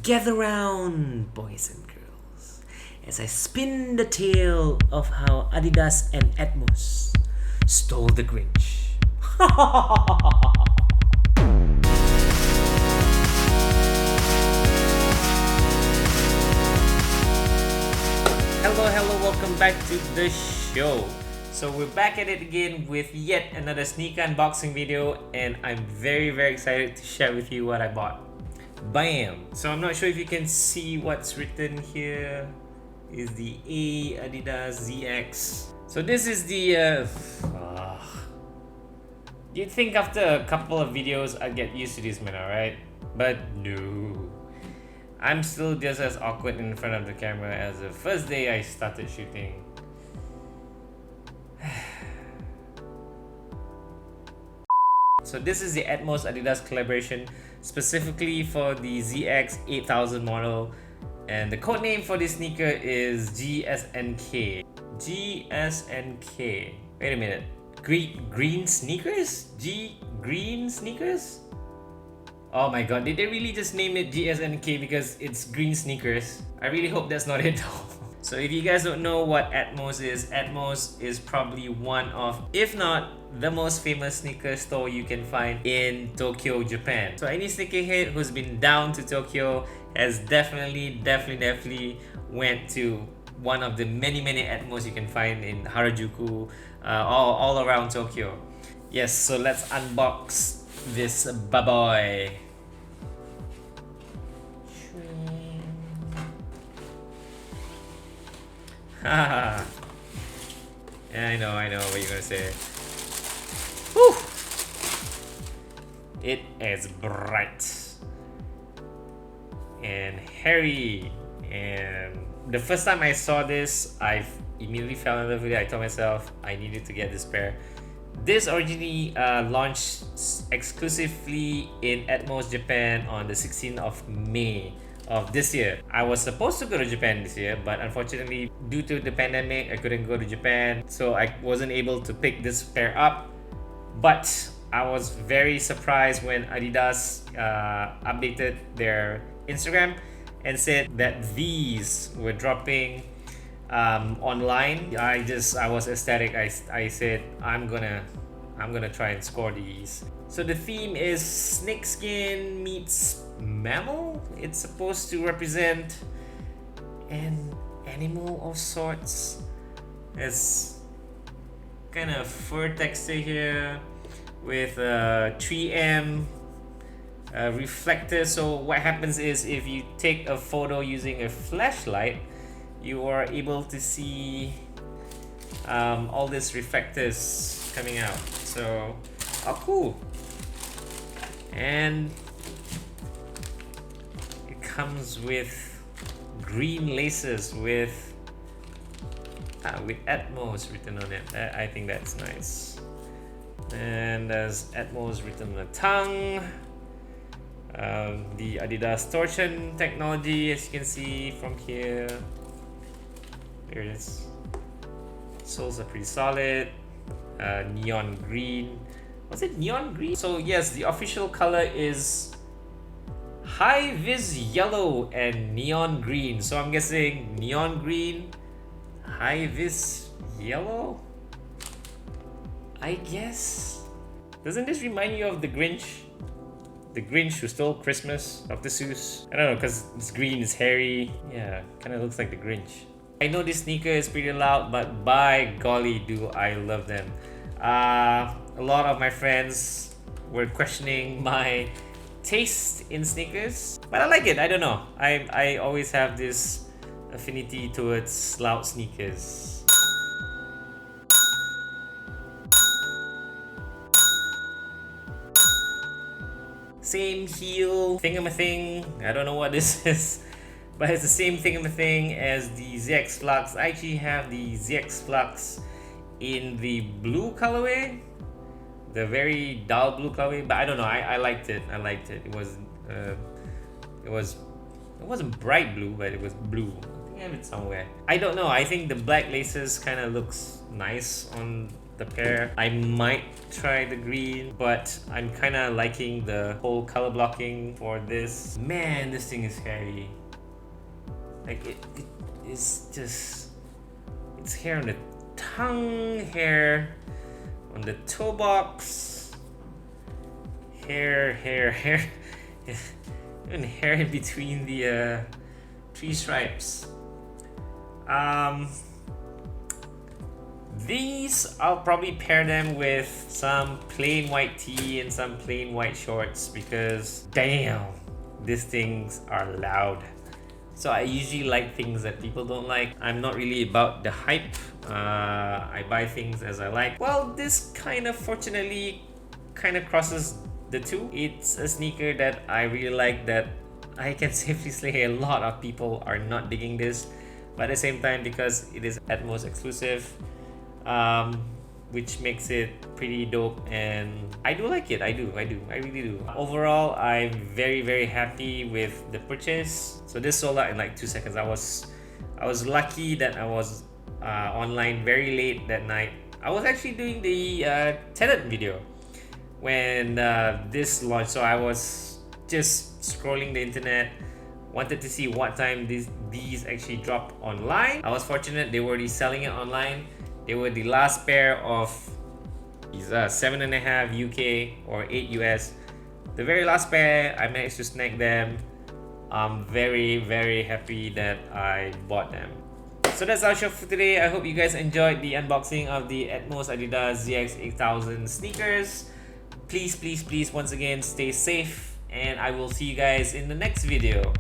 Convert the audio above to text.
Gather round, boys and girls, as I spin the tale of how Adidas and Atmos stole the Grinch. Hello, welcome back to the show. So we're back at it again with yet another sneaker unboxing video, and I'm very excited to share with you what I bought. Bam! So I'm not sure if you can see what's written here. Is the Adidas ZX. So this is the you'd think after a couple of videos I'd get used to this, man, alright? But no. I'm still just as awkward in front of the camera as the first day I started shooting. So this is the Atmos Adidas collaboration specifically for the ZX8000 model, and the code name for this sneaker is GSNK. GSNK. Wait a minute. Green sneakers? Green sneakers? Oh my god, did they really just name it GSNK because it's green sneakers? I really hope that's not it though. So if you guys don't know what Atmos is probably one of, if not the most famous sneaker store you can find in Tokyo, Japan. So any sneakerhead who's been down to Tokyo has definitely went to one of the many Atmos you can find in Harajuku, all around Tokyo. Yes, so let's unbox this baboy. Haha. Yeah, I know what you're gonna say. Whew. It is bright and hairy, and the first time I saw this, I immediately fell in love with it. I told myself I needed to get this pair. This originally launched exclusively in Atmos Japan on the 16th of May of this year. I was supposed to go to Japan this year, but unfortunately due to the pandemic I couldn't go to Japan, so I wasn't able to pick this pair up. But I was very surprised when Adidas updated their Instagram and said that these were dropping online. I was ecstatic. I said I'm gonna try and score these. So the theme is snakeskin meets mammal. It's supposed to represent an animal of sorts. It's kind of fur texture here with 3M reflector. So what happens is if you take a photo using a flashlight, you are able to see all these reflectors coming out. So, oh cool. And it comes with green laces with Atmos written on it. I think that's nice. And there's Atmos written on the tongue. The Adidas torsion technology, as you can see from here. There it is. Soles are pretty solid. Neon green. Was it neon green? So yes, the official color is high vis yellow and neon green. So I'm guessing neon green, high vis yellow, I guess. Doesn't this remind you of the Grinch? The Grinch who stole Christmas, Dr. Seuss? I don't know, because it's green, it's hairy. Yeah, kind of looks like the Grinch. I know this sneaker is pretty loud, but by golly do I love them. A lot of my friends were questioning my taste in sneakers, but I like it. I don't know. I always have this affinity towards loud sneakers. Same heel thingamathing. I don't know what this is, but it's the same thingamathing as the ZX Flux. I actually have the ZX Flux in the blue colorway, the very dull blue colorway, but I don't know. I liked it. It wasn't bright blue, but it was blue. I think I have it somewhere. I don't know. I think the black laces kind of looks nice on the pair. I might try the green, but I'm kind of liking the whole color blocking for this. Man, this thing is hairy. Like it is just, it's hair on the tongue, hair on the toe box, hair, even hair in between the three stripes. These, I'll probably pair them with some plain white tee and some plain white shorts because damn, these things are loud. So I usually like things that people don't like. I'm not really about the hype. I buy things as I like. Well, this kind of fortunately kind of crosses the two. It's a sneaker that I really like, that I can safely say a lot of people are not digging this, but at the same time, because it is Atmos exclusive, which makes it pretty dope, and I do like it. I really do. Overall, I'm very happy with the purchase. So this sold out in like 2 seconds. I was lucky that I was online very late that night. I was actually doing the Tenet video when this launched, so I was just scrolling the internet, wanted to see what time these actually dropped online. I was fortunate, they were already selling it online. They were the last pair of these 7.5 UK or 8 US. The very last pair, I managed to snag them. I'm very happy that I bought them. So that's our show for today. I hope you guys enjoyed the unboxing of the Atmos Adidas ZX8000 sneakers. Please once again stay safe, and I will see you guys in the next video.